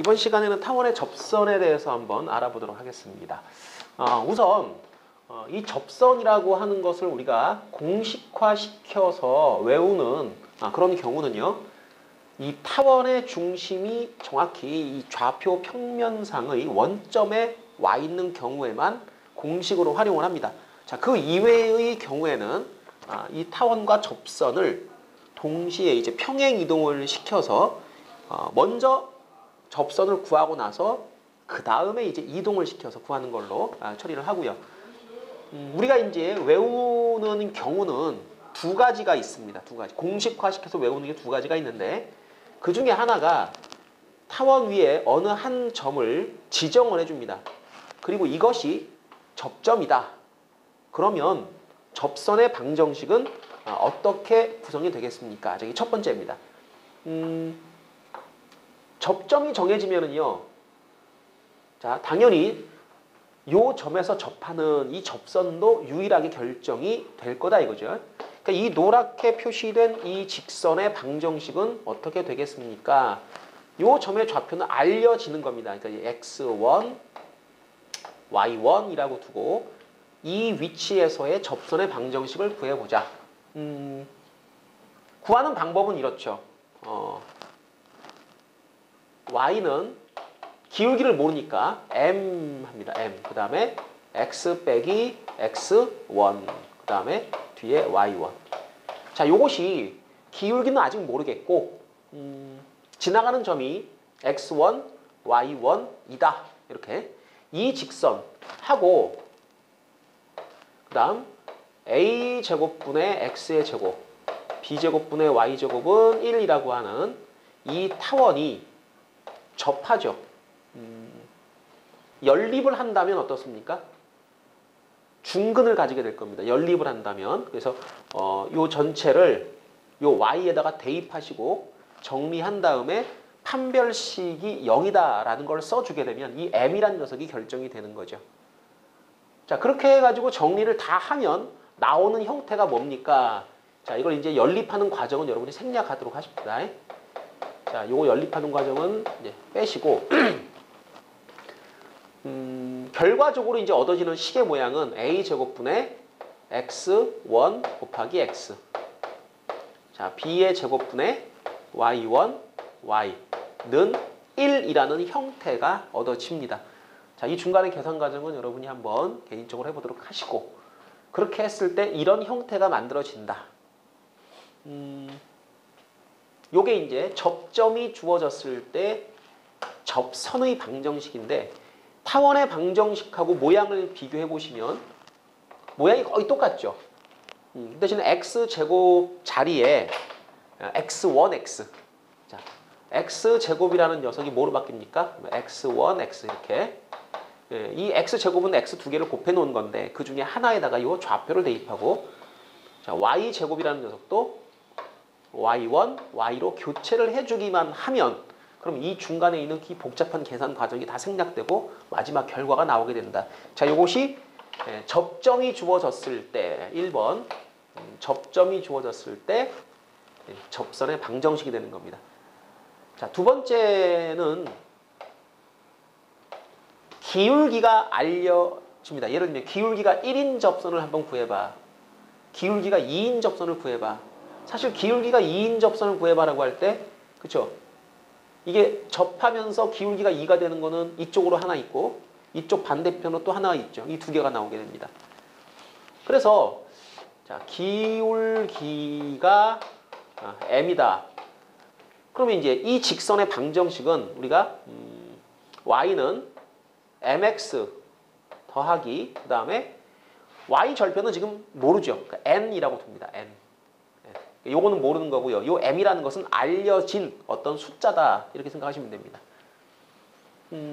이번 시간에는 타원의 접선에 대해서 한번 알아보도록 하겠습니다. 우선 이 접선이라고 하는 것을 우리가 공식화시켜서 외우는 그런 경우는요. 이 타원의 중심이 정확히 이 좌표 평면상의 원점에 와 있는 경우에만 공식으로 활용을 합니다. 자, 그 이외의 경우에는 이 타원과 접선을 동시에 이제 평행 이동을 시켜서 먼저 접선을 구하고 나서 그 다음에 이제 이동을 시켜서 구하는 걸로 처리를 하고요. 우리가 이제 외우는 경우는 두 가지가 있습니다. 두 가지. 공식화시켜서 외우는 게 두 가지가 있는데 그 중에 하나가 타원 위에 어느 한 점을 지정을 해줍니다. 그리고 이것이 접점이다. 그러면 접선의 방정식은 어떻게 구성이 되겠습니까? 저기 첫 번째입니다. 접점이 정해지면은요. 자, 당연히 요 점에서 접하는 이 접선도 유일하게 결정이 될 거다 이거죠. 그러니까 이 노랗게 표시된 이 직선의 방정식은 어떻게 되겠습니까? 요 점의 좌표는 알려지는 겁니다. 그러니까 x1, y1이라고 두고 이 위치에서의 접선의 방정식을 구해보자. 구하는 방법은 이렇죠. y는 기울기를 모르니까 m 합니다. m. 그 다음에 x 빼기 x1. 그 다음에 뒤에 y1. 자, 요것이 기울기는 아직 모르겠고 지나가는 점이 x1, y1이다. 이렇게 이 직선하고 그 다음 a제곱분의 x의 제곱 b제곱분의 y제곱은 1이라고 하는 이 타원이 접하죠. 연립을 한다면 어떻습니까? 중근을 가지게 될 겁니다. 연립을 한다면. 그래서 요 전체를 요 y에다가 대입하시고 정리한 다음에 판별식이 0이다라는 걸 써주게 되면 이 m이라는 녀석이 결정이 되는 거죠. 자, 그렇게 해가지고 정리를 다 하면 나오는 형태가 뭡니까? 자, 이걸 이제 연립하는 과정은 여러분이 생략하도록 하십니다. 자, 요거 연립하는 과정은 이제 빼시고 결과적으로 이제 얻어지는 식의 모양은 a제곱분의 x1 곱하기 x. 자, b의 제곱분의 y1, y는 1이라는 형태가 얻어집니다. 자, 이 중간의 계산 과정은 여러분이 한번 개인적으로 해보도록 하시고 그렇게 했을 때 이런 형태가 만들어진다. 요게 이제 접점이 주어졌을 때 접선의 방정식인데 타원의 방정식하고 모양을 비교해 보시면 모양이 거의 똑같죠. 대신에 x제곱 자리에 x1x. 자, x제곱이라는 녀석이 뭐로 바뀝니까? x1x 이렇게. 이 x제곱은 x 두 개를 곱해 놓은 건데 그 중에 하나에다가 이 좌표를 대입하고 자, y제곱이라는 녀석도 y1, y로 교체를 해주기만 하면 그럼 이 중간에 있는 이 복잡한 계산 과정이 다 생략되고 마지막 결과가 나오게 된다. 자, 요것이 접점이 주어졌을 때 1번 접점이 주어졌을 때 접선의 방정식이 되는 겁니다. 자, 두 번째는 기울기가 알려집니다. 예를 들면 기울기가 1인 접선을 한번 구해봐. 기울기가 2인 접선을 구해봐. 사실 기울기가 2인 접선을 구해봐라고 할 때 그쵸? 이게 접하면서 기울기가 2가 되는 거는 이쪽으로 하나 있고 이쪽 반대편으로 또 하나 있죠. 이 두 개가 나오게 됩니다. 그래서 자, 기울기가 m이다. 그러면 이제 이 직선의 방정식은 우리가 y는 mx 더하기 그 다음에 y 절편은 지금 모르죠. 그러니까 n이라고 둡니다. n. 요거는 모르는 거고요. 요 m이라는 것은 알려진 어떤 숫자다. 이렇게 생각하시면 됩니다.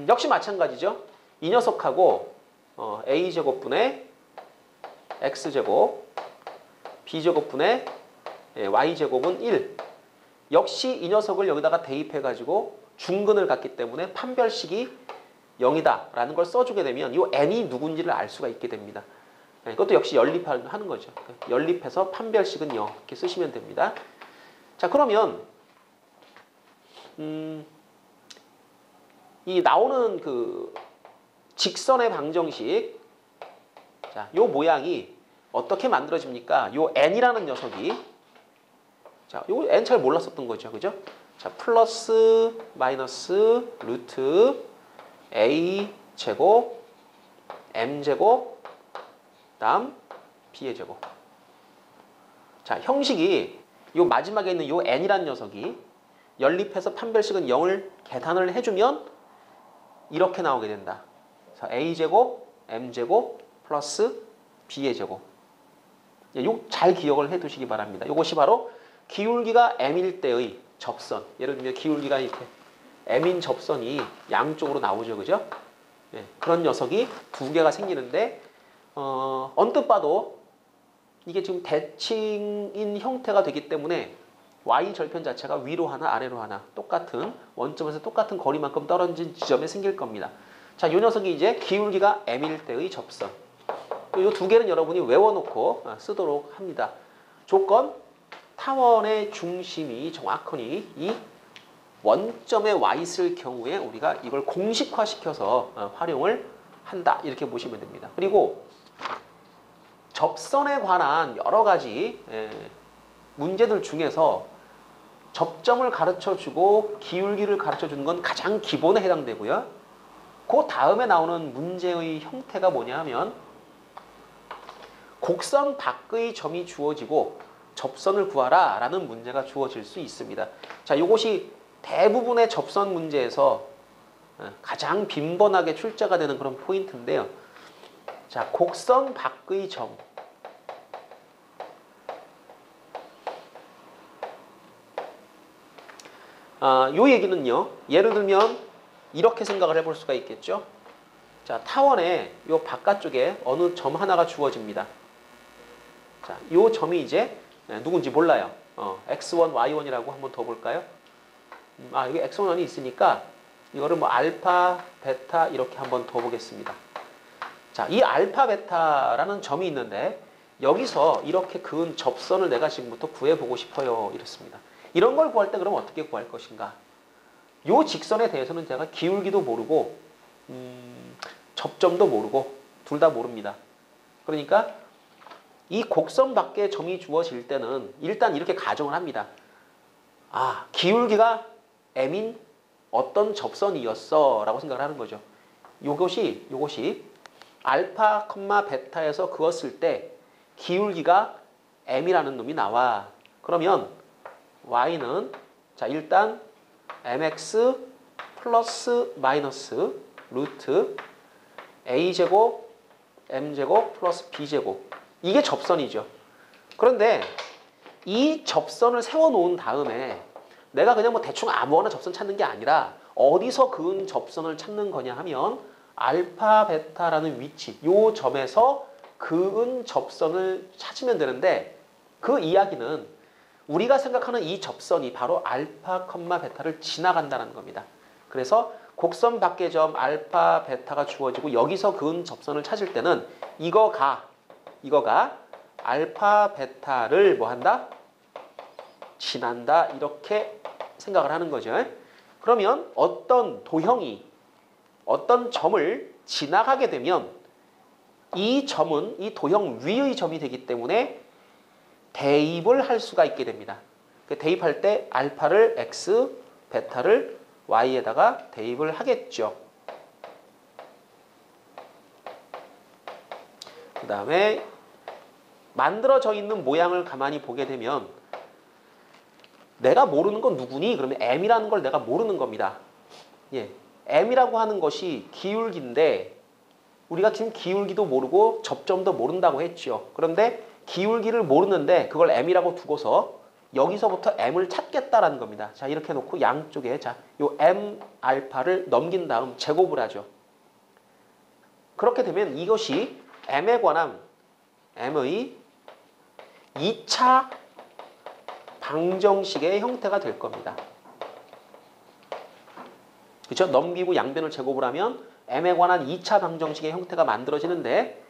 역시 마찬가지죠. 이 녀석하고 a제곱분의 x제곱 b제곱분의 y제곱은 1. 역시 이 녀석을 여기다가 대입해가지고 중근을 갖기 때문에 판별식이 0이다 라는 걸 써주게 되면 이 n이 누군지를 알 수가 있게 됩니다. 이것도 역시 연립하는 거죠. 연립해서 판별식은 0 이렇게 쓰시면 됩니다. 자, 그러면 이 나오는 그 직선의 방정식, 자, 요 모양이 어떻게 만들어집니까? 요 n이라는 녀석이, 자, 요 n 잘 몰랐었던 거죠, 그죠? 자, 플러스 마이너스 루트 a 제곱 m 제곱 다음 b의 제곱. 자, 형식이 요 마지막에 있는 요 n이라는 녀석이 연립해서 판별식은 0을 계산을 해주면 이렇게 나오게 된다. 자, a제곱 m제곱 플러스 b의 제곱. 요 잘 기억을 해 두시기 바랍니다. 이것이 바로 기울기가 m일 때의 접선. 예를 들면 기울기가 이렇게 m인 접선이 양쪽으로 나오죠, 그죠? 예, 그런 녀석이 두 개가 생기는데 언뜻 봐도 이게 지금 대칭인 형태가 되기 때문에 y 절편 자체가 위로 하나 아래로 하나 똑같은 원점에서 똑같은 거리만큼 떨어진 지점에 생길 겁니다. 자, 이 녀석이 이제 기울기가 m일 때의 접선. 이 두 개는 여러분이 외워놓고 쓰도록 합니다. 조건, 타원의 중심이 정확하니 이 원점에 와 있을 경우에 우리가 이걸 공식화시켜서 활용을 한다. 이렇게 보시면 됩니다. 그리고 접선에 관한 여러 가지 문제들 중에서 접점을 가르쳐주고 기울기를 가르쳐주는 건 가장 기본에 해당되고요. 그 다음에 나오는 문제의 형태가 뭐냐 하면 곡선 밖의 점이 주어지고 접선을 구하라 라는 문제가 주어질 수 있습니다. 자, 이것이 대부분의 접선 문제에서 가장 빈번하게 출제가 되는 그런 포인트인데요. 자, 곡선 밖의 점. 요 얘기는요, 예를 들면 이렇게 생각을 해볼 수가 있겠죠. 자, 타원의 요 바깥쪽에 어느 점 하나가 주어집니다. 자, 요 점이 이제 누군지 몰라요. x1, y1이라고 한번 더 볼까요? 여기 x1이 있으니까 이거를 뭐 알파, 베타 이렇게 한번 더 보겠습니다. 자, 이 알파, 베타라는 점이 있는데 여기서 이렇게 그은 접선을 내가 지금부터 구해보고 싶어요. 이렇습니다. 이런 걸 구할 때 그럼 어떻게 구할 것인가? 요 직선에 대해서는 제가 기울기도 모르고 접점도 모르고 둘 다 모릅니다. 그러니까 이 곡선 밖에 점이 주어질 때는 일단 이렇게 가정을 합니다. 기울기가 m인 어떤 접선이었어 라고 생각을 하는 거죠. 요것이 알파, 베타에서 그었을 때 기울기가 m이라는 놈이 나와. 그러면 y는 자, 일단 mx 플러스 마이너스 루트 a제곱 m제곱 플러스 b제곱. 이게 접선이죠. 그런데 이 접선을 세워놓은 다음에 내가 그냥 뭐 대충 아무거나 접선 찾는 게 아니라 어디서 그은 접선을 찾는 거냐 하면 알파, 베타라는 위치, 요 점에서 그은 접선을 찾으면 되는데 그 이야기는 우리가 생각하는 이 접선이 바로 알파, 베타를 지나간다는 겁니다. 그래서 곡선 밖의 점 알파, 베타가 주어지고 여기서 그은 접선을 찾을 때는 이거가 알파, 베타를 뭐 한다? 지난다. 이렇게 생각을 하는 거죠. 그러면 어떤 도형이 어떤 점을 지나가게 되면 이 점은 이 도형 위의 점이 되기 때문에 대입을 할 수가 있게 됩니다. 대입할 때 알파를 x, 베타를 y에다가 대입을 하겠죠. 그 다음에 만들어져 있는 모양을 가만히 보게 되면 내가 모르는 건 누구니? 그러면 m이라는 걸 내가 모르는 겁니다. 예, m이라고 하는 것이 기울기인데 우리가 지금 기울기도 모르고 접점도 모른다고 했죠. 그런데 기울기를 모르는데 그걸 m이라고 두고서 여기서부터 m을 찾겠다라는 겁니다. 자, 이렇게 놓고 양쪽에 자, 요 m 알파를 넘긴 다음 제곱을 하죠. 그렇게 되면 이것이 m에 관한 m의 2차 방정식의 형태가 될 겁니다. 그렇죠? 넘기고 양변을 제곱을 하면 m에 관한 2차 방정식의 형태가 만들어지는데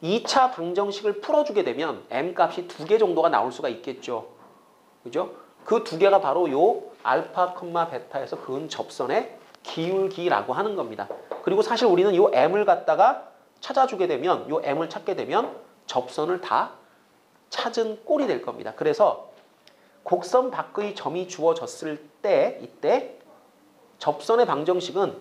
2차 방정식을 풀어주게 되면 m 값이 2개 정도가 나올 수가 있겠죠. 그죠? 그 2개가 바로 요 알파, 베타에서 그은 접선의 기울기라고 하는 겁니다. 그리고 사실 우리는 이 m을 갖다가 찾아주게 되면 이 m을 찾게 되면 접선을 다 찾은 꼴이 될 겁니다. 그래서 곡선 밖의 점이 주어졌을 때 이때 접선의 방정식은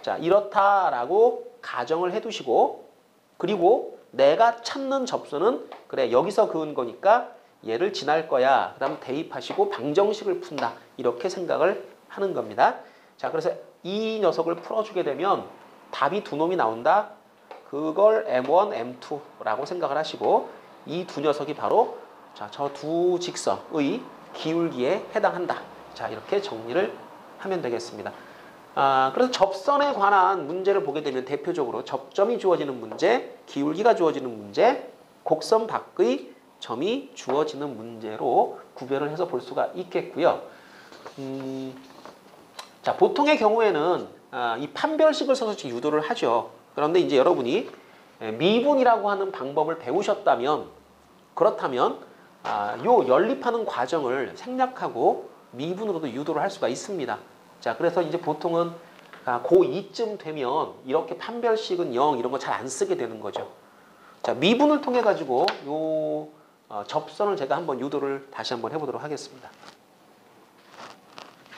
자 이렇다라고 가정을 해두시고 그리고 내가 찾는 접선은 그래 여기서 그은 거니까 얘를 지날 거야. 그 다음 대입하시고 방정식을 푼다. 이렇게 생각을 하는 겁니다. 자 그래서 이 녀석을 풀어주게 되면 답이 두 놈이 나온다. 그걸 M1, M2라고 생각을 하시고 이 두 녀석이 바로 자, 저 두 직선의 기울기에 해당한다. 자 이렇게 정리를 하면 되겠습니다. 그래서 접선에 관한 문제를 보게 되면 대표적으로 접점이 주어지는 문제, 기울기가 주어지는 문제, 곡선 밖의 점이 주어지는 문제로 구별을 해서 볼 수가 있겠고요. 자 보통의 경우에는 이 판별식을 써서 유도를 하죠. 그런데 이제 여러분이 미분이라고 하는 방법을 배우셨다면 그렇다면 요 연립하는 과정을 생략하고 미분으로도 유도를 할 수가 있습니다. 자 그래서 이제 보통은 고2쯤 되면 이렇게 판별식은 0 이런 거 잘 안 쓰게 되는 거죠. 자 미분을 통해 가지고 요 접선을 제가 한번 유도를 다시 한번 해보도록 하겠습니다.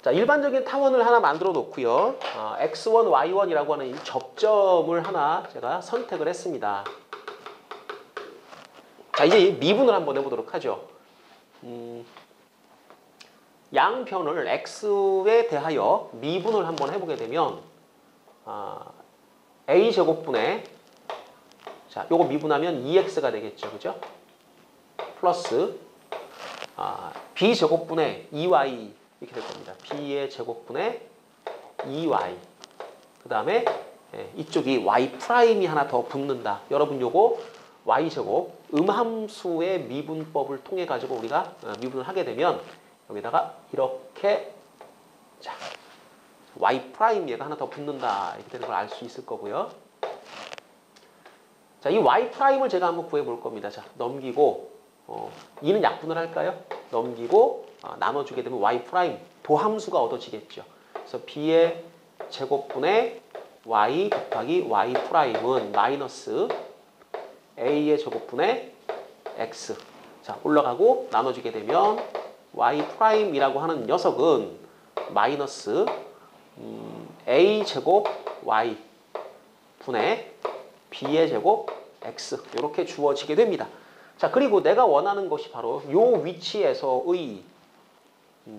자 일반적인 타원을 하나 만들어 놓고요. x1, y1이라고 하는 이 접점을 하나 제가 선택을 했습니다. 자 이제 미분을 한번 해보도록 하죠. 양변을 x에 대하여 미분을 한번 해보게 되면 a제곱분의 자 요거 미분하면 2x가 되겠죠. 그죠? 플러스 b제곱분의 2y 이렇게 될 겁니다. b의 제곱분의 2y 그 다음에 이쪽이 y 프라임이 하나 더 붙는다. 여러분 요거 y제곱 음함수의 미분법을 통해 가지고 우리가 미분을 하게 되면 여기다가 이렇게 자 y 프라임 얘가 하나 더 붙는다 이렇게 되는 걸 알 수 있을 거고요. 자 이 y 프라임을 제가 한번 구해 볼 겁니다. 자 넘기고 2는 약분을 할까요? 넘기고 나눠주게 되면 y 프라임 도함수가 얻어지겠죠. 그래서 b의 제곱분의 y 곱하기 y 프라임은 마이너스 a의 제곱분의 x 자 올라가고 나눠주게 되면 y 프라임이라고 하는 녀석은 마이너스 a 제곱 y 분의 b의 제곱 x 이렇게 주어지게 됩니다. 자 그리고 내가 원하는 것이 바로 요 위치에서의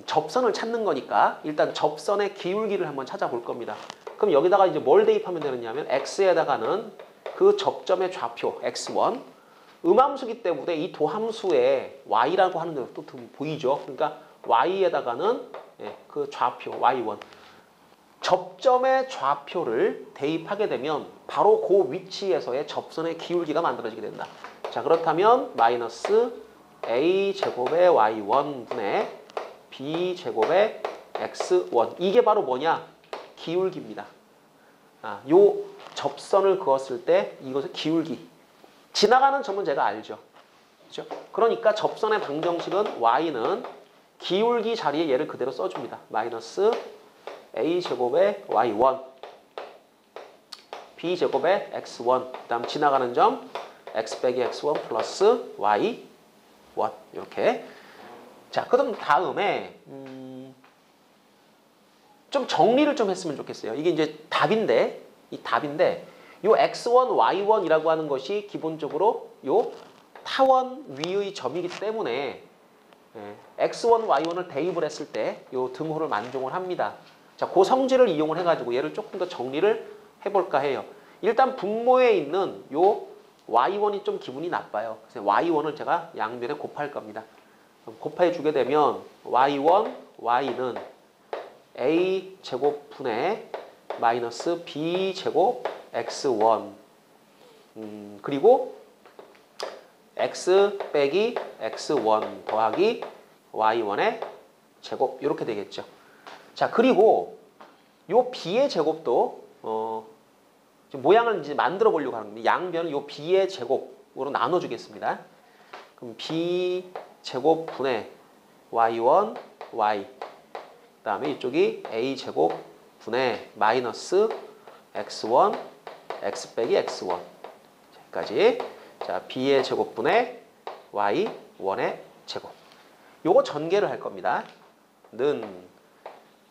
접선을 찾는 거니까 일단 접선의 기울기를 한번 찾아볼 겁니다. 그럼 여기다가 이제 뭘 대입하면 되느냐면 x에다가는 그 접점의 좌표 x1 음함수기 때문에 이 도함수에 y라고 하는 것도 보이죠. 그러니까 y에다가는 그 좌표 y1 접점의 좌표를 대입하게 되면 바로 그 위치에서의 접선의 기울기가 만들어지게 된다. 자 그렇다면 마이너스 a제곱의 y1 분의 b제곱의 x1 이게 바로 뭐냐? 기울기입니다. 요 접선을 그었을 때 이것의 기울기 지나가는 점은 제가 알죠. 그렇죠? 그러니까 접선의 방정식은 y는 기울기 자리에 얘를 그대로 써줍니다. 마이너스 a제곱의 y1 b제곱의 x1 그 다음 지나가는 점 x 빼기 x1 플러스 y1 이렇게 자 그럼 다음에 좀 정리를 좀 했으면 좋겠어요. 이게 이제 답인데 이 답인데 요 x1, y1이라고 하는 것이 기본적으로 요 타원 위의 점이기 때문에 x1, y1을 대입을 했을 때 요 등호를 만족을 합니다. 자, 그 성질을 이용을 해가지고 얘를 조금 더 정리를 해볼까 해요. 일단 분모에 있는 요 y1이 좀 기분이 나빠요. 그래서 y1을 제가 양변에 곱할 겁니다. 곱해주게 되면 y1, y는 a 제곱분의 마이너스 b 제곱 x1 그리고 x 빼기 x1 더하기 y1의 제곱 이렇게 되겠죠. 자 그리고 요 b의 제곱도 모양을 이제 만들어 보려고 하는 겁니다. 양변을 요 b의 제곱으로 나눠주겠습니다. 그럼 b 제곱분의 y1 y 그 다음에 이쪽이 a 제곱 분의 마이너스 x1 x 빼기 x1 까지. 자, b의 제곱분의 y1의 제곱. 요거 전개를 할 겁니다. 는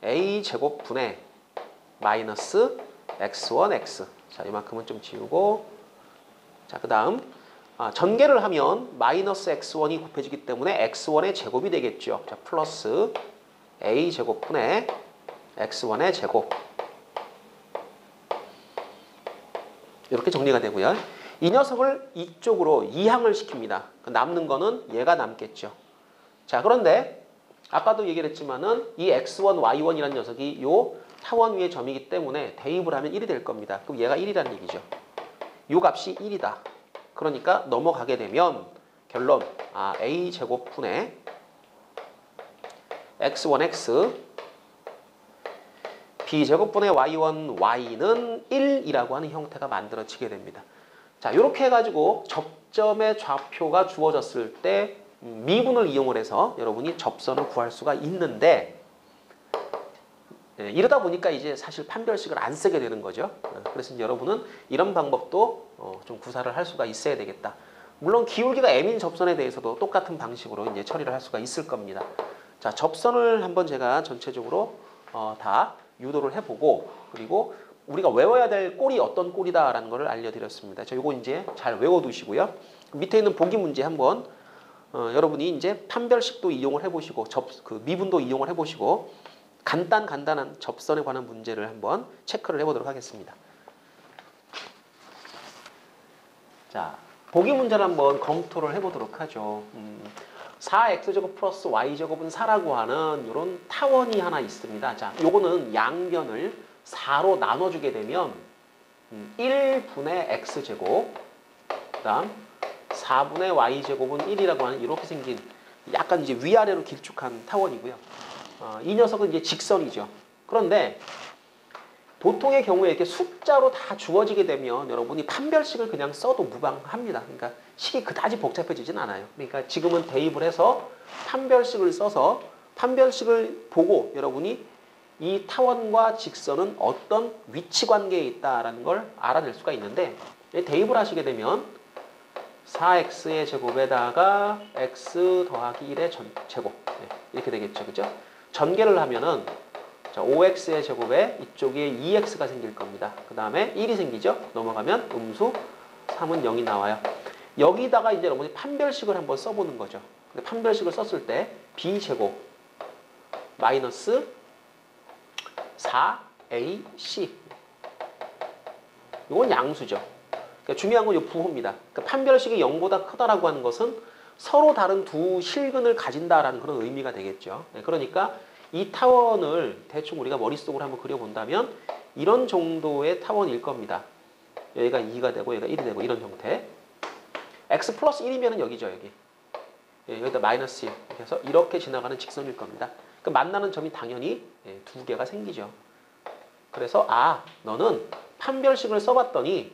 a 제곱분의 마이너스 x1 x. 자, 이만큼은 좀 지우고. 자, 그 다음 전개를 하면 마이너스 x1이 곱해지기 때문에 x1의 제곱이 되겠죠. 자, 플러스 a 제곱분의 x1의 제곱. 이렇게 정리가 되고요. 이 녀석을 이쪽으로 이항을 시킵니다. 남는 거는 얘가 남겠죠. 자, 그런데 아까도 얘기를 했지만은 이 x1, y1이라는 녀석이 요 타원 위의 점이기 때문에 대입을 하면 1이 될 겁니다. 그럼 얘가 1이라는 얘기죠. 요 값이 1이다. 그러니까 넘어가게 되면 결론 a 제곱분의 x1x b 제곱분의 y1 y는 1이라고 하는 형태가 만들어지게 됩니다. 자, 이렇게 해가지고 접점의 좌표가 주어졌을 때 미분을 이용을 해서 여러분이 접선을 구할 수가 있는데, 이러다 보니까 이제 사실 판별식을 안 쓰게 되는 거죠. 그래서 이제 여러분은 이런 방법도 좀 구사를 할 수가 있어야 되겠다. 물론 기울기가 m인 접선에 대해서도 똑같은 방식으로 이제 처리를 할 수가 있을 겁니다. 자, 접선을 한번 제가 전체적으로 다 유도를 해보고, 그리고 우리가 외워야 될 꼴이 어떤 꼴이다라는 것을 알려드렸습니다. 자, 요거 이제 잘 외워두시고요. 밑에 있는 보기 문제 한번 여러분이 이제 판별식도 이용을 해보시고 미분도 이용을 해보시고 간단한 접선에 관한 문제를 한번 체크를 해보도록 하겠습니다. 자, 보기 문제를 한번 검토를 해보도록 하죠. 4x제곱 플러스 y제곱은 4라고 하는 이런 타원이 하나 있습니다. 자, 요거는 양변을 4로 나눠주게 되면 1분의 x제곱, 그 다음 4분의 y제곱은 1이라고 하는 이렇게 생긴 약간 이제 위아래로 길쭉한 타원이고요. 이 녀석은 이제 직선이죠. 그런데 보통의 경우에 이렇게 숫자로 다 주어지게 되면 여러분이 판별식을 그냥 써도 무방합니다. 그러니까 식이 그다지 복잡해지진 않아요. 그러니까 지금은 대입을 해서 판별식을 써서 판별식을 보고 여러분이 이 타원과 직선은 어떤 위치 관계에 있다라는 걸 알아낼 수가 있는데, 대입을 하시게 되면 4x의 제곱에다가 x 더하기 1의 제곱 이렇게 되겠죠. 그죠? 전개를 하면은 자, 5x의 제곱에 이쪽에 2x가 생길 겁니다. 그 다음에 1이 생기죠. 넘어가면 음수 3은 0이 나와요. 여기다가 이제 여러분이 판별식을 한번 써보는 거죠. 근데 판별식을 썼을 때 b제곱 마이너스 4ac 이건 양수죠. 그러니까 중요한 건 이 부호입니다. 그러니까 판별식이 0보다 크다라고 하는 것은 서로 다른 두 실근을 가진다라는 그런 의미가 되겠죠. 그러니까 이 타원을 대충 우리가 머릿속으로 한번 그려본다면 이런 정도의 타원일 겁니다. 여기가 2가 되고 여기가 1이 되고 이런 형태. x 플러스 1이면 여기죠. 여기. 여기다 마이너스 1. 그래서 이렇게 지나가는 직선일 겁니다. 그 만나는 점이 당연히 두 개가 생기죠. 그래서 너는 판별식을 써봤더니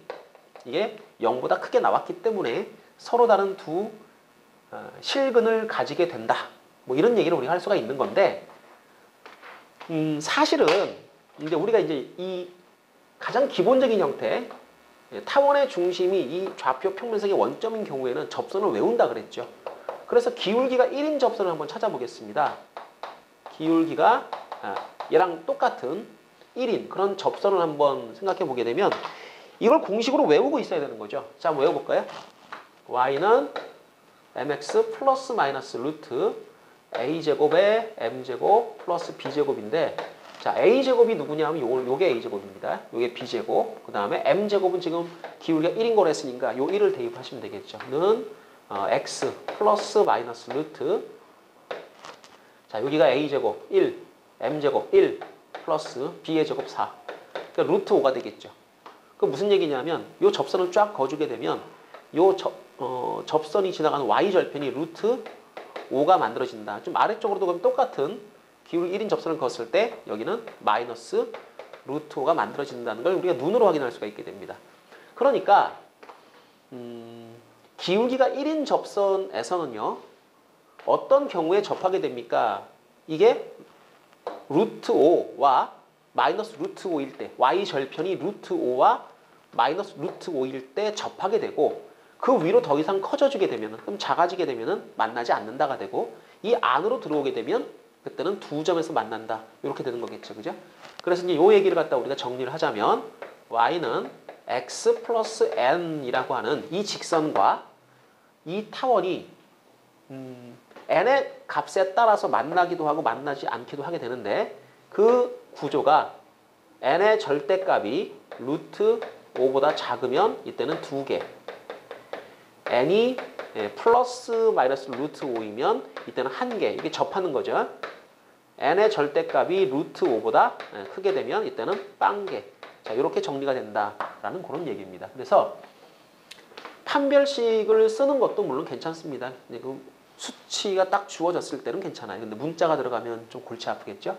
이게 0보다 크게 나왔기 때문에 서로 다른 두 실근을 가지게 된다. 뭐 이런 얘기를 우리가 할 수가 있는 건데, 사실은 이제 우리가 이제 이 가장 기본적인 형태 타원의 중심이 이 좌표 평면상의 원점인 경우에는 접선을 외운다 그랬죠. 그래서 기울기가 1인 접선을 한번 찾아보겠습니다. 기울기가 얘랑 똑같은 1인 그런 접선을 한번 생각해 보게 되면 이걸 공식으로 외우고 있어야 되는 거죠. 자, 한번 외워볼까요? y는 mx 플러스 마이너스 루트 a제곱에 m제곱 플러스 b제곱인데, 자, a제곱이 누구냐 하면 요게 a제곱입니다. 요게 b제곱. 그 다음에 m제곱은 지금 기울기가 1인 걸 했으니까 요 1을 대입하시면 되겠죠. 는 x 플러스 마이너스 루트, 자, 여기가 a제곱 1, m제곱 1 플러스 b의 제곱 4. 그러니까 루트 5가 되겠죠. 그 무슨 얘기냐면 요 접선을 쫙 그어주게 되면 요 접선이 지나가는 y절편이 루트 5가 만들어진다. 좀 아래쪽으로도 그럼 똑같은 기울기 1인 접선을 그었을 때 여기는 마이너스 루트 5가 만들어진다는 걸 우리가 눈으로 확인할 수가 있게 됩니다. 그러니까 기울기가 1인 접선에서는요, 어떤 경우에 접하게 됩니까? 이게 루트 5와 마이너스 루트 5일 때 y 절편이 루트 5와 마이너스 루트 5일 때 접하게 되고 그 위로 더 이상 커져주게 되면 그럼 작아지게 되면 만나지 않는다가 되고 이 안으로 들어오게 되면 그때는 두 점에서 만난다 이렇게 되는 거겠죠. 그죠? 그래서 이제 요 얘기를 갖다 우리가 정리를 하자면 y는 x 플러스 n이라고 하는 이 직선과 이 타원이 n의 값에 따라서 만나기도 하고 만나지 않기도 하게 되는데 그 구조가 n의 절대값이 루트 5보다 작으면 이때는 2개 n이 플러스 마이너스 루트 5이면 이때는 1개 이게 접하는 거죠. n의 절대값이 루트 5보다 크게 되면 이때는 빵개. 자, 이렇게 정리가 된다라는 그런 얘기입니다. 그래서 판별식을 쓰는 것도 물론 괜찮습니다. 그 수치가 딱 주어졌을 때는 괜찮아요. 근데 문자가 들어가면 좀 골치 아프겠죠?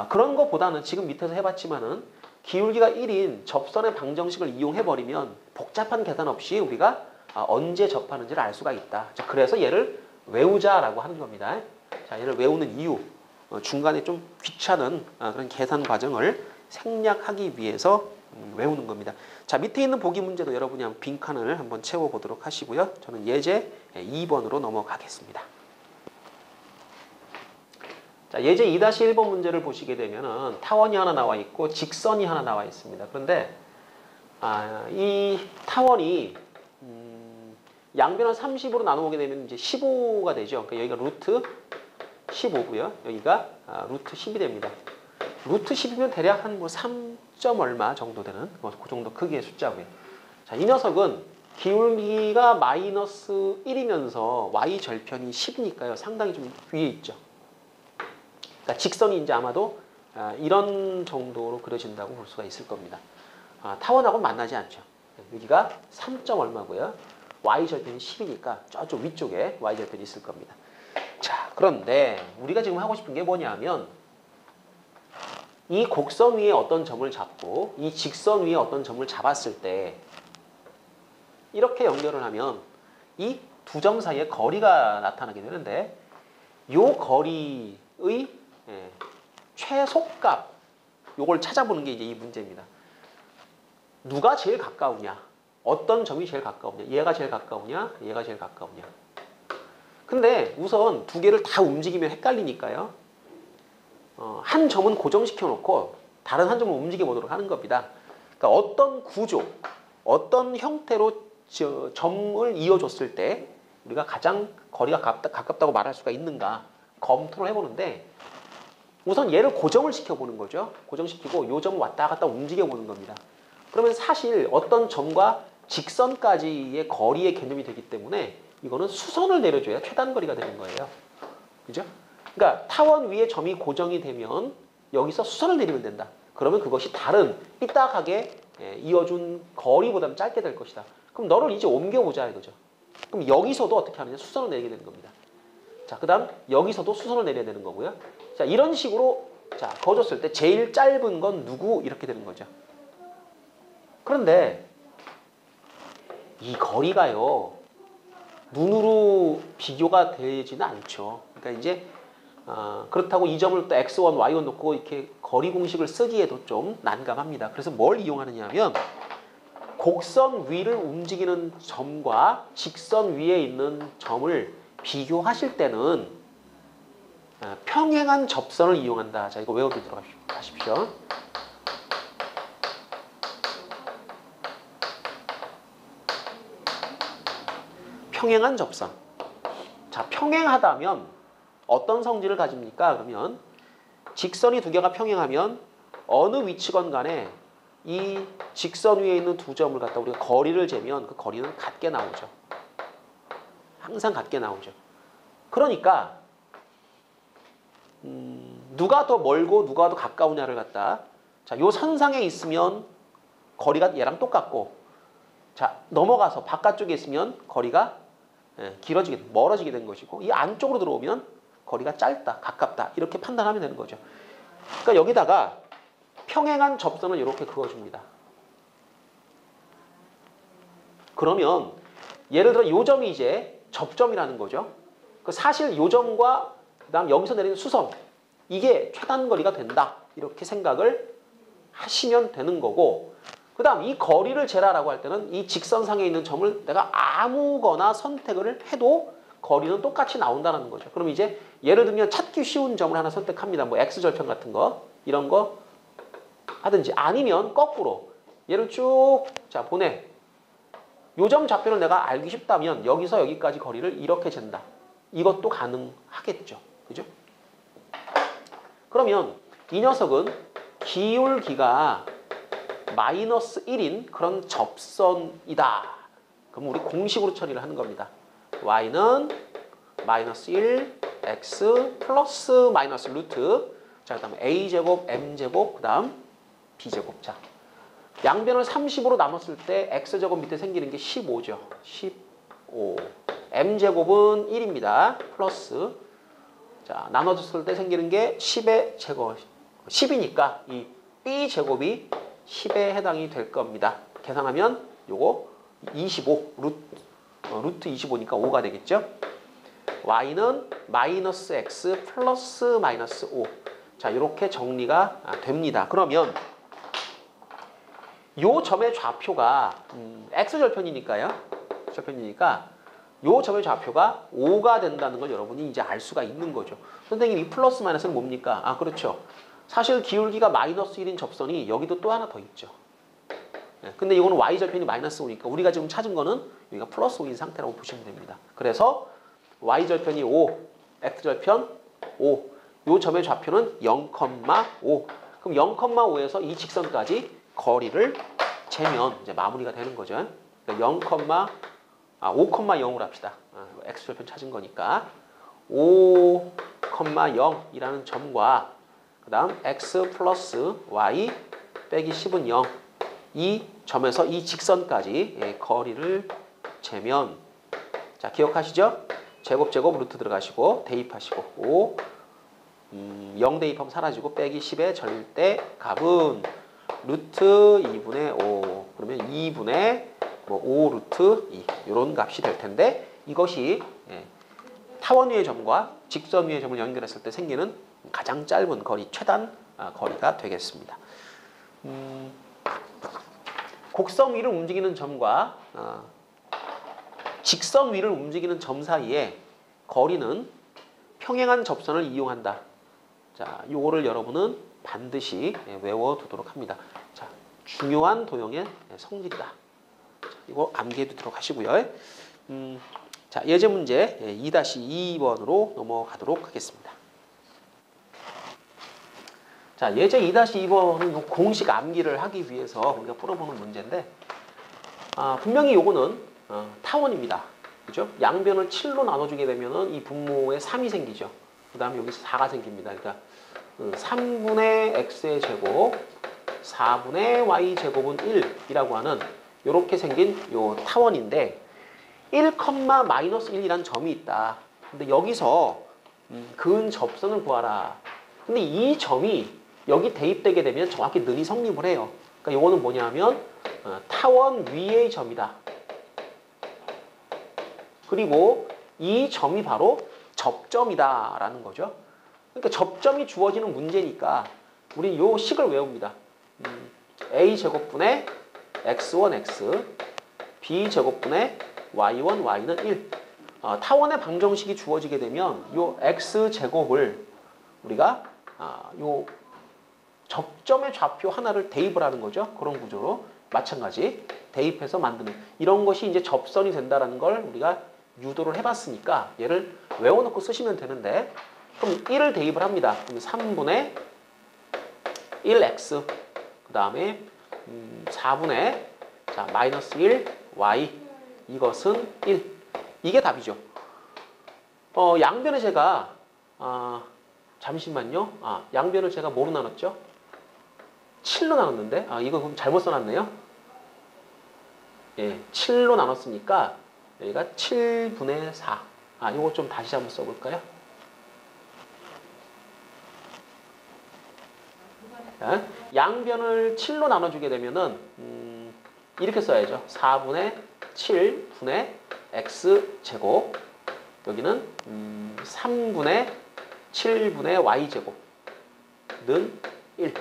그런 것보다는 지금 밑에서 해봤지만은 기울기가 1인 접선의 방정식을 이용해버리면 복잡한 계산 없이 우리가 언제 접하는지를 알 수가 있다. 자, 그래서 얘를 외우자라고 하는 겁니다. 자, 얘를 외우는 이유. 중간에 좀 귀찮은 그런 계산 과정을 생략하기 위해서 외우는 겁니다. 자, 밑에 있는 보기 문제도 여러분이 한번 빈칸을 한번 채워보도록 하시고요. 저는 예제 2번으로 넘어가겠습니다. 자, 예제 2-1번 문제를 보시게 되면은 타원이 하나 나와 있고 직선이 하나 나와 있습니다. 그런데 이 타원이 양변을 30으로 나눠보게 되면 이제 15가 되죠. 그러니까 여기가 루트 15고요. 여기가 루트 10이 됩니다. 루트 10이면 대략 한 뭐 3점 얼마 정도 되는 그 정도 크기의 숫자고요. 자, 이 녀석은 기울기가 마이너스 1이면서 y 절편이 10이니까요. 상당히 좀 위에 있죠. 그러니까 직선이 이제 아마도 이런 정도로 그려진다고 볼 수가 있을 겁니다. 타원하고 만나지 않죠. 여기가 3점 얼마고요. y 절편이 10이니까 저쪽 위쪽에 y 절편이 있을 겁니다. 자, 그런데 우리가 지금 하고 싶은 게 뭐냐면 이 곡선 위에 어떤 점을 잡고 이 직선 위에 어떤 점을 잡았을 때 이렇게 연결을 하면 이 두 점 사이에 거리가 나타나게 되는데 이 거리의 최소값 요걸 찾아보는 게 이제 이 문제입니다. 누가 제일 가까우냐? 어떤 점이 제일 가까우냐? 얘가 제일 가까우냐? 얘가 제일 가까우냐? 근데 우선 두 개를 다 움직이면 헷갈리니까요. 한 점은 고정시켜 놓고 다른 한 점을 움직여 보도록 하는 겁니다. 그러니까 어떤 구조, 어떤 형태로 점을 이어줬을 때 우리가 가장 거리가 가깝다고 말할 수가 있는가 검토를 해보는데 우선 얘를 고정을 시켜보는 거죠. 고정시키고 요 점을 왔다 갔다 움직여 보는 겁니다. 그러면 사실 어떤 점과 직선까지의 거리의 개념이 되기 때문에 이거는 수선을 내려줘야 최단거리가 되는 거예요. 그죠? 그러니까 타원 위에 점이 고정이 되면 여기서 수선을 내리면 된다. 그러면 그것이 다른 삐딱하게 이어준 거리보다는 짧게 될 것이다. 그럼 너를 이제 옮겨보자 이거죠. 그럼 여기서도 어떻게 하느냐? 수선을 내리게 되는 겁니다. 자, 그 다음 여기서도 수선을 내려야 되는 거고요. 자, 이런 식으로 자 그어줬을 때 제일 짧은 건 누구? 이렇게 되는 거죠. 그런데 이 거리가요. 눈으로 비교가 되지는 않죠. 그러니까 이제 그렇다고 이 점을 또 x1, y1 놓고 이렇게 거리 공식을 쓰기에도 좀 난감합니다. 그래서 뭘 이용하느냐 하면 곡선 위를 움직이는 점과 직선 위에 있는 점을 비교하실 때는 평행한 접선을 이용한다. 자, 이거 외워두도록 하십시오. 평행한 접선. 자, 평행하다면 어떤 성질을 가집니까? 그러면 직선이 두 개가 평행하면 어느 위치건 간에 이 직선 위에 있는 두 점을 갖다 우리가 거리를 재면 그 거리는 같게 나오죠. 항상 같게 나오죠. 그러니까 누가 더 멀고 누가 더 가까우냐를 갖다 자, 요 선상에 있으면 거리가 얘랑 똑같고 자, 넘어가서 바깥쪽에 있으면 거리가 길어지게, 멀어지게 된 것이고 이 안쪽으로 들어오면 거리가 짧다, 가깝다 이렇게 판단하면 되는 거죠. 그러니까 여기다가 평행한 접선을 이렇게 그어줍니다. 그러면 예를 들어 요 점이 이제 접점이라는 거죠. 사실 요 점과 그다음 여기서 내리는 수선 이게 최단거리가 된다. 이렇게 생각을 하시면 되는 거고, 그 다음 이 거리를 재라라고 할 때는 이 직선상에 있는 점을 내가 아무거나 선택을 해도 거리는 똑같이 나온다는 거죠. 그럼 이제 예를 들면 찾기 쉬운 점을 하나 선택합니다. 뭐 X절편 같은 거 이런 거 하든지, 아니면 거꾸로 얘를 쭉 자 보내. 요 점 좌표를 내가 알기 쉽다면 여기서 여기까지 거리를 이렇게 잰다. 이것도 가능하겠죠. 그죠? 그러면 이 녀석은 기울기가 마이너스 1인 그런 접선이다. 그럼 우리 공식으로 처리를 하는 겁니다. y는 마이너스 1, x 플러스 마이너스 루트, 자, 그 다음에 a제곱, m제곱, 그 다음 b제곱. 자, 양변을 30으로 나눴을 때 x제곱 밑에 생기는 게 15죠. 15. m제곱은 1입니다. 플러스, 자, 나눠줬을 때 생기는 게 10의 제곱, 10이니까 이 b제곱이 10에 해당이 될 겁니다. 계산하면 요거 25, 루트 25니까 5가 되겠죠. y는 마이너스 x 플러스 마이너스 5. 자, 이렇게 정리가 됩니다. 그러면 요 점의 좌표가 x절편이니까요. 절편이니까 요 점의 좌표가 5가 된다는 걸 여러분이 이제 알 수가 있는 거죠. 선생님, 이 플러스 마이너스는 뭡니까? 아, 그렇죠. 사실 기울기가 마이너스 1인 접선이 여기도 또 하나 더 있죠. 근데 이거는 y절편이 마이너스 5니까 우리가 지금 찾은 거는 여기가 플러스 5인 상태라고 보시면 됩니다. 그래서 y절편이 5, x절편 5. 요 점의 좌표는 0,5. 그럼 0,5에서 이 직선까지 거리를 재면 이제 마무리가 되는 거죠. 그러니까 5,0으로 합시다. x절편 찾은 거니까 5,0이라는 점과 그 다음 x 플러스 y 빼기 10은 0. 이 점에서 이 직선까지 거리를 재면, 자, 기억하시죠? 제곱 루트 들어가시고 대입하시고 0 대입하면 사라지고 빼기 10의 절대값은 루트 2분의 5. 그러면 2분의 5 루트 2. 이런 값이 될 텐데, 이것이 타원 위의 점과 직선 위의 점을 연결했을 때 생기는 가장 짧은 거리, 최단 거리가 되겠습니다. 곡선 위를 움직이는 점과 직선 위를 움직이는 점 사이에 거리는 평행한 접선을 이용한다. 자, 요거를 여러분은 반드시 외워두도록 합니다. 자, 중요한 도형의 성질이다. 자, 이거 암기해 두도록 하시고요. 자, 예제 문제 2-2번으로 넘어가도록 하겠습니다. 자, 예제 2-2번은 공식 암기를 하기 위해서 우리가 풀어보는 문제인데, 분명히 요거는 타원입니다. 그죠? 양변을 7로 나눠주게 되면은 이 분모에 3이 생기죠. 그 다음에 여기서 4가 생깁니다. 그러니까 3분의 x의 제곱, 4분의 y 제곱은 1이라고 하는 이렇게 생긴 요 타원인데, 1,-1이라는 점이 있다. 근데 여기서 그은 접선을 구하라. 근데 이 점이 여기 대입되게 되면 정확히 는이 성립을 해요. 그러니까 이거는 뭐냐면 타원 위의 점이다. 그리고 이 점이 바로 접점이다라는 거죠. 그러니까 접점이 주어지는 문제니까 우리 요 식을 외웁니다. a제곱분의 x1x, b제곱분의 y1, y는 1. 타원의 방정식이 주어지게 되면 요 x제곱을 우리가 요 접점의 좌표 하나를 대입을 하는 거죠. 그런 구조로 마찬가지 대입해서 만드는 이런 것이 이제 접선이 된다는 걸 우리가 유도를 해봤으니까 얘를 외워놓고 쓰시면 되는데, 그럼 1을 대입을 합니다. 그럼 3분의 1x, 그 다음에 4분의 마이너스 1 y, 이것은 1. 이게 답이죠. 양변의 제가 잠시만요. 양변을 제가 뭐로 나눴죠? 7로 나눴는데, 이거 그럼 잘못 써놨네요. 예, 7로 나눴으니까 여기가 7분의 4. 이거 좀 다시 한번 써볼까요? 자, 양변을 7로 나눠주게 되면은 이렇게 써야죠. 4분의 7분의 x제곱, 여기는 3분의 7분의 y제곱는 1.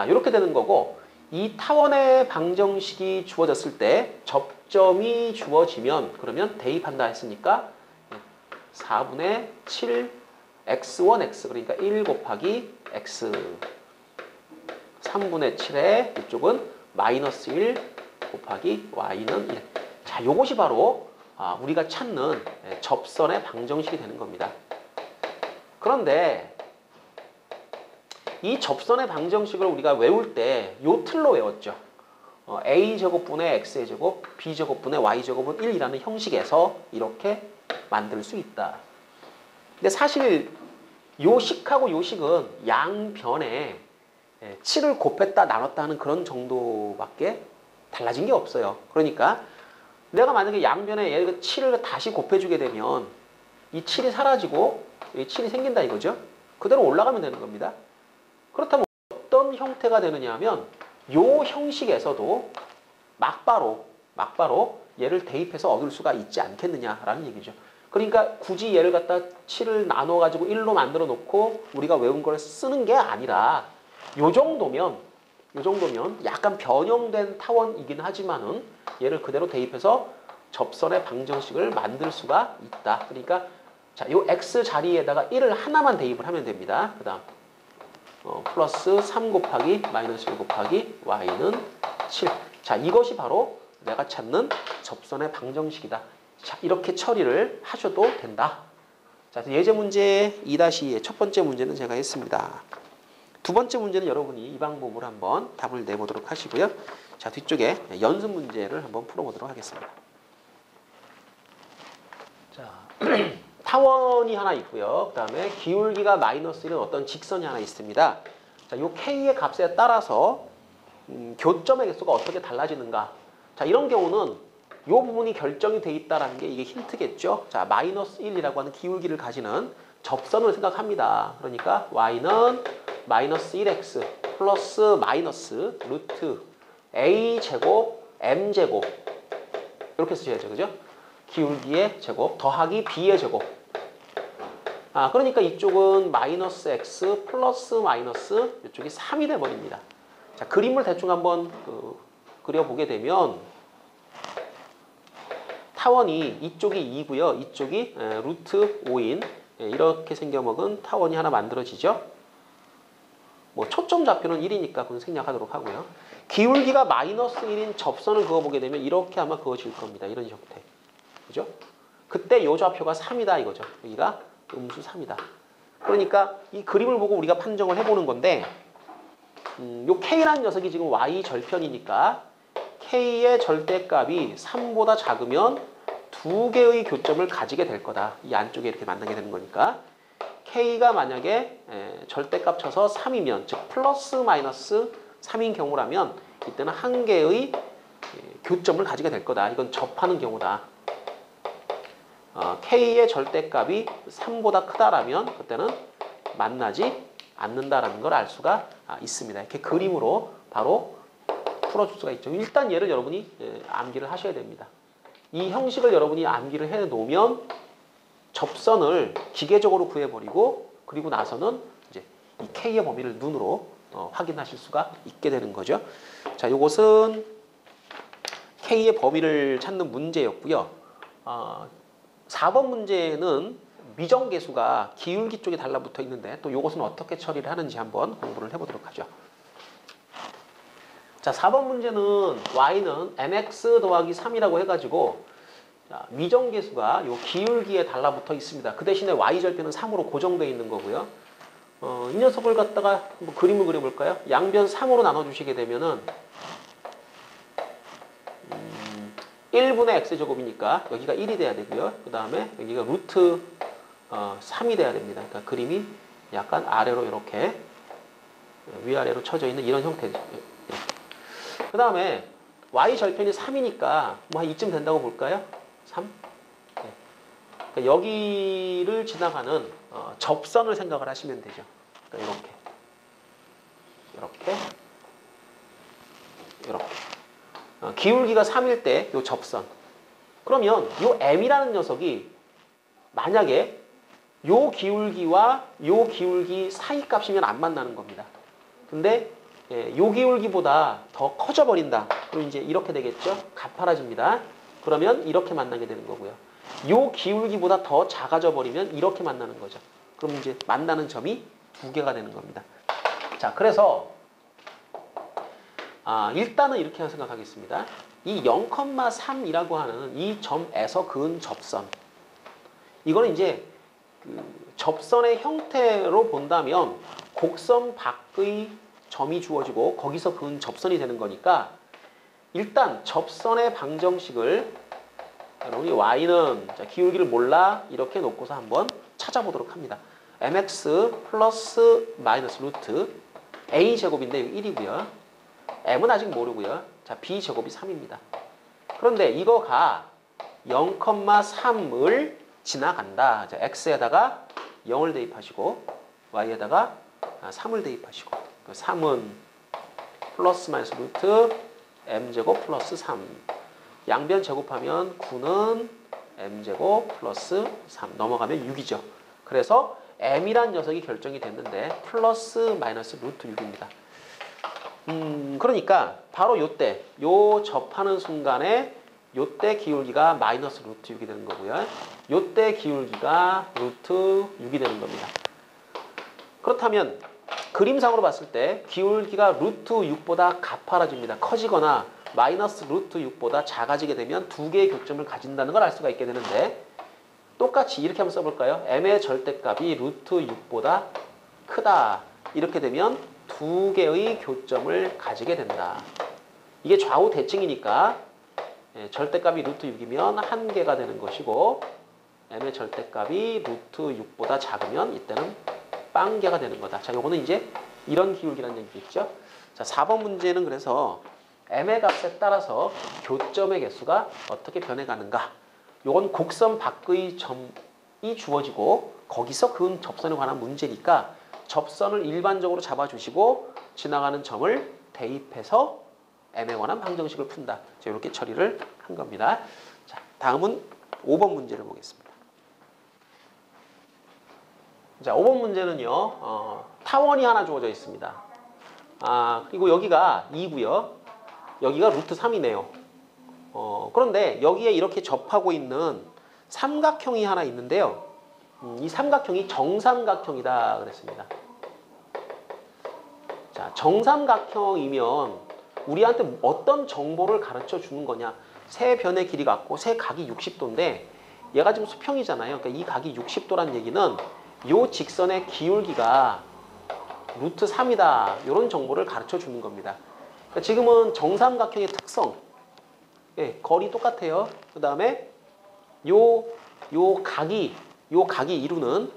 이렇게 되는 거고 이 타원의 방정식이 주어졌을 때 접점이 주어지면 그러면 대입한다 했으니까 4분의 7 x1 x 그러니까 1 곱하기 x 3분의 7에 이쪽은 마이너스 1 곱하기 y는 1. 자, 요것이 바로 우리가 찾는 접선의 방정식이 되는 겁니다. 그런데 이 접선의 방정식을 우리가 외울 때 요 틀로 외웠죠. a제곱분의 x제곱, b제곱분의 y제곱은 1이라는 형식에서 이렇게 만들 수 있다. 근데 사실 요 식하고 요 식은 양변에 7을 곱했다 나눴다 하는 그런 정도밖에 달라진 게 없어요. 그러니까 내가 만약에 양변에 얘를 7을 다시 곱해주게 되면 이 7이 사라지고 이 7이 생긴다 이거죠. 그대로 올라가면 되는 겁니다. 그렇다면 어떤 형태가 되느냐 하면 요 형식에서도 막바로 얘를 대입해서 얻을 수가 있지 않겠느냐라는 얘기죠. 그러니까 굳이 얘를 갖다 7을 나눠가지고 1로 만들어 놓고 우리가 외운 걸 쓰는 게 아니라 요 정도면 약간 변형된 타원이긴 하지만은 얘를 그대로 대입해서 접선의 방정식을 만들 수가 있다. 그러니까 자, 요 x 자리에다가 1을 하나만 대입을 하면 됩니다. 그 다음 플러스 3 곱하기 마이너스 1 곱하기 y는 7. 자, 이것이 바로 내가 찾는 접선의 방정식이다. 자, 이렇게 처리를 하셔도 된다. 자, 예제 문제 2-2의 첫 번째 문제는 제가 했습니다. 두 번째 문제는 여러분이 이 방법으로 한번 답을 내보도록 하시고요. 자, 뒤쪽에 연습 문제를 한번 풀어보도록 하겠습니다. 자, 타원이 하나 있고요. 그 다음에 기울기가 마이너스 1은 어떤 직선이 하나 있습니다. 자, 요 K의 값에 따라서 교점의 개수가 어떻게 달라지는가. 자, 이런 경우는 요 부분이 결정이 돼 있다는 게 이게 힌트겠죠. 자, 마이너스 1이라고 하는 기울기를 가지는 접선을 생각합니다. 그러니까 y는 마이너스 1x 플러스 마이너스 루트 a제곱 m제곱 이렇게 쓰셔야죠. 그죠? 기울기의 제곱 더하기 b의 제곱. 그러니까 이쪽은 마이너스 x 플러스 마이너스 이쪽이 3이 돼버립니다. 자, 그림을 대충 한번 그려보게 되면 타원이 이쪽이 2고요. 이쪽이 루트 5인 이렇게 생겨먹은 타원이 하나 만들어지죠. 뭐 초점 좌표는 1이니까 그건 생략하도록 하고요. 기울기가 마이너스 1인 접선을 그어보게 되면 이렇게 아마 그어질 겁니다. 이런 형태. 그죠? 그때 요 좌표가 3이다 이거죠. 여기가 음수 3이다. 그러니까 이 그림을 보고 우리가 판정을 해보는 건데 요 K라는 녀석이 지금 Y 절편이니까 K의 절대값이 3보다 작으면 두 개의 교점을 가지게 될 거다. 이 안쪽에 이렇게 만나게 되는 거니까 K가 만약에 절대값 쳐서 3이면 즉 플러스 마이너스 3인 경우라면 이때는 한 개의 교점을 가지게 될 거다. 이건 접하는 경우다. K의 절대값이 3보다 크다라면 그때는 만나지 않는다라는 걸 알 수가 있습니다. 이렇게 그림으로 바로 풀어줄 수가 있죠. 일단 얘를 여러분이 암기를 하셔야 됩니다. 이 형식을 여러분이 암기를 해 놓으면 접선을 기계적으로 구해버리고 그리고 나서는 이제 이 K의 범위를 눈으로 확인하실 수가 있게 되는 거죠. 자, 요것은 K의 범위를 찾는 문제였고요. 4번 문제는 미정계수가 기울기 쪽에 달라붙어 있는데 또 요것은 어떻게 처리를 하는지 한번 공부를 해보도록 하죠. 자, 4번 문제는 y는 mx 더하기 3이라고 해가지고 미정계수가 요 기울기에 달라붙어 있습니다. 그 대신에 y절편은 3으로 고정되어 있는 거고요. 이 녀석을 갖다가 한번 그림을 그려볼까요? 양변 3으로 나눠주시게 되면은 1분의 x제곱이니까 여기가 1이 돼야 되고요. 그 다음에 여기가 루트 3이 돼야 됩니다. 그러니까 그림이 약간 아래로 이렇게 위아래로 쳐져 있는 이런 형태죠. 그 다음에 y절편이 3이니까 뭐 한 이쯤 된다고 볼까요? 3? 네. 그러니까 여기를 지나가는 접선을 생각을 하시면 되죠. 그러니까 이렇게 기울기가 3일 때 요 접선. 그러면 요 m이라는 녀석이 만약에 요 기울기와 요 기울기 사이 값이면 안 만나는 겁니다. 근데 요 기울기보다 더 커져 버린다. 그럼 이제 이렇게 되겠죠? 가파라집니다. 그러면 이렇게 만나게 되는 거고요. 요 기울기보다 더 작아져 버리면 이렇게 만나는 거죠. 그럼 이제 만나는 점이 두 개가 되는 겁니다. 자, 그래서 일단은 이렇게 생각하겠습니다. 이 0,3이라고 하는 이 점에서 그은 접선. 이거는 이제 그 접선의 형태로 본다면 곡선 밖의 점이 주어지고 거기서 그은 접선이 되는 거니까 일단 접선의 방정식을 우리 y는 기울기를 몰라 이렇게 놓고서 한번 찾아보도록 합니다. mx 플러스 마이너스 루트 a제곱인데 1이고요. m은 아직 모르고요. 자, b제곱이 3입니다. 그런데 이거가 0,3을 지나간다. 자, x에다가 0을 대입하시고 y에다가 3을 대입하시고 3은 플러스 마이너스 루트 m제곱 플러스 3 양변 제곱하면 9는 m제곱 플러스 3 넘어가면 6이죠. 그래서 m이란 녀석이 결정이 됐는데 플러스 마이너스 루트 6입니다. 그러니까 바로 요때 요 접하는 순간에 요때 기울기가 마이너스 루트 6이 되는 거고요. 요때 기울기가 루트 6이 되는 겁니다. 그렇다면 그림상으로 봤을 때 기울기가 루트 6보다 가파라집니다. 커지거나 마이너스 루트 6보다 작아지게 되면 두 개의 교점을 가진다는 걸 알 수가 있게 되는데 똑같이 이렇게 한번 써볼까요? m의 절대값이 루트 6보다 크다. 이렇게 되면 두 개의 교점을 가지게 된다. 이게 좌우 대칭이니까 절대값이 루트 6이면 한 개가 되는 것이고 m의 절대값이 루트 6보다 작으면 이때는 빵개가 되는 거다. 자, 요거는 이제 이런 기울기라는 얘기겠죠. 자, 4번 문제는 그래서 m의 값에 따라서 교점의 개수가 어떻게 변해가는가. 요건 곡선 밖의 점이 주어지고 거기서 그은 접선에 관한 문제니까 접선을 일반적으로 잡아주시고 지나가는 점을 대입해서 m에 관한 방정식을 푼다. 자, 이렇게 처리를 한 겁니다. 자, 다음은 5번 문제를 보겠습니다. 자, 5번 문제는요. 타원이 하나 주어져 있습니다. 그리고 여기가 2고요. 여기가 루트 3이네요. 그런데 여기에 이렇게 접하고 있는 삼각형이 하나 있는데요. 이 삼각형이 정삼각형이다 그랬습니다. 자, 정삼각형이면 우리한테 어떤 정보를 가르쳐 주는 거냐. 세 변의 길이 같고 세 각이 60도인데 얘가 지금 수평이잖아요. 그러니까 이 각이 60도란 얘기는 요 직선의 기울기가 루트 3이다. 이런 정보를 가르쳐 주는 겁니다. 그러니까 지금은 정삼각형의 특성. 거리 똑같아요. 그 다음에 요 각이 이루는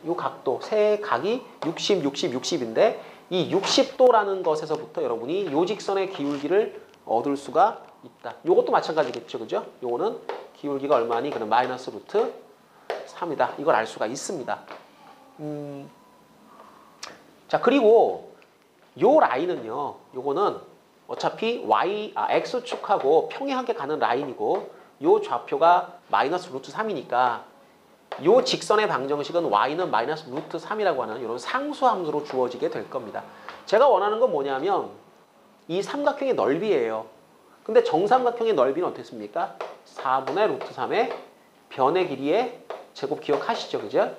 요 각도, 세 각이 60, 60, 60인데 이 60도라는 것에서부터 여러분이 요 직선의 기울기를 얻을 수가 있다. 요것도 마찬가지겠죠. 그죠? 요거는 기울기가 얼마니? 그럼 마이너스 루트 3이다. 이걸 알 수가 있습니다. 자, 그리고 요 라인은요. 요거는 어차피 X축하고 평행하게 가는 라인이고 요 좌표가 마이너스 루트 3이니까 요 직선의 방정식은 y는 마이너스 루트 3이라고 하는 이런 상수함수로 주어지게 될 겁니다. 제가 원하는 건 뭐냐면 이 삼각형의 넓이예요. 근데 정삼각형의 넓이는 어떻습니까? 4분의 루트 3의 변의 길이의 제곱 기억하시죠? 그죠?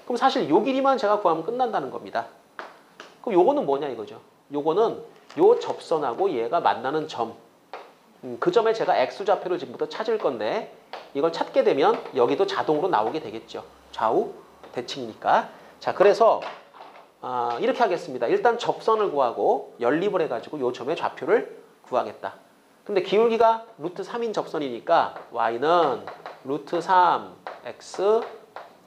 그럼 사실 요 길이만 제가 구하면 끝난다는 겁니다. 그럼 요거는 뭐냐 이거죠. 요거는 요 접선하고 얘가 만나는 점. 그 점에 제가 X좌표를 지금부터 찾을 건데 이걸 찾게 되면 여기도 자동으로 나오게 되겠죠. 좌우 대칭이니까. 자, 그래서 이렇게 하겠습니다. 일단 접선을 구하고 연립을 해가지고 요 점의 좌표를 구하겠다. 근데 기울기가 루트 3인 접선이니까 y는 루트 3 x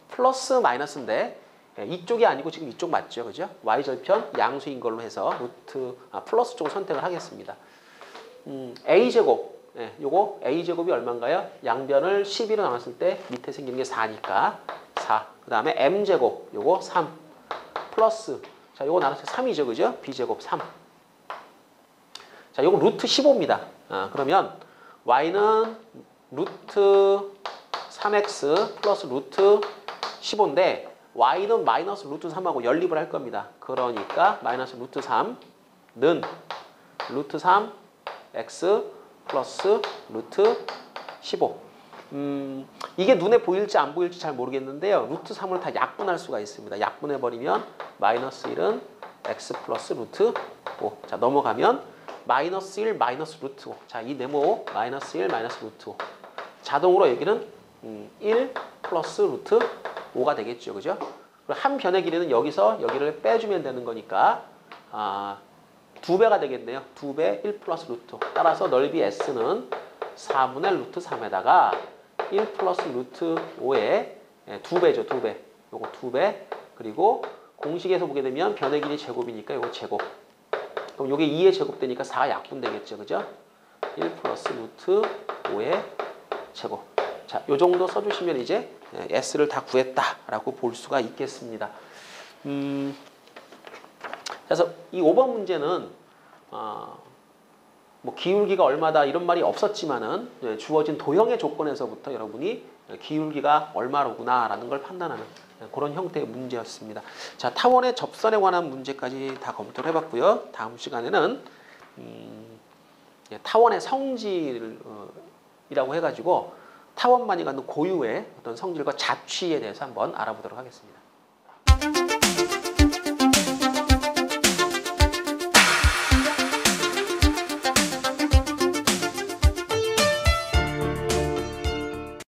플러스 마이너스인데 이쪽이 아니고 지금 이쪽 맞죠? 그죠? y절편 양수인 걸로 해서 플러스 쪽을 선택을 하겠습니다. a제곱. 요거 a제곱이 얼마인가요? 양변을 12로 나눴을 때 밑에 생기는 게 4니까 4. 그 다음에 m제곱. 요거 3. 플러스. 자, 요거 나눴을 때 3이죠. 그죠? b제곱 3. 자, 요거 루트 15입니다. 그러면 y는 루트 3x 플러스 루트 15인데 y는 마이너스 루트 3하고 연립을 할 겁니다. 그러니까 마이너스 루트 3는 루트 3 x 플러스 루트 15. 이게 눈에 보일지 안 보일지 잘 모르겠는데요. 루트 3을 다 약분할 수가 있습니다. 약분해버리면 마이너스 1은 x 플러스 루트 5. 자, 넘어가면 마이너스 1 마이너스 루트 5. 자, 이 네모 마이너스 1 마이너스 루트 5. 자동으로 여기는 1 플러스 루트 5가 되겠죠. 그죠? 그리고 한 변의 길이는 여기서 여기를 빼주면 되는 거니까 2배가 되겠네요. 2배 1 플러스 루트 5. 따라서 넓이 S는 4분의 루트 3에다가 1 플러스 루트 5의 2배죠. 2배. 요거 2배. 그리고 공식에서 보게 되면 변의 길이 제곱이니까 요거 제곱. 그럼 요게 2의 제곱 되니까 4가 약분 되겠죠. 그죠? 1 플러스 루트 5의 제곱. 자, 요 정도 써주시면 이제 S를 다 구했다라고 볼 수가 있겠습니다. 그래서 이 5번 문제는 뭐 기울기가 얼마다 이런 말이 없었지만은 주어진 도형의 조건에서부터 여러분이 기울기가 얼마로구나라는 걸 판단하는 그런 형태의 문제였습니다. 자, 타원의 접선에 관한 문제까지 다 검토를 해봤고요. 다음 시간에는 타원의 성질이라고 해가지고 타원만이 갖는 고유의 어떤 성질과 자취에 대해서 한번 알아보도록 하겠습니다.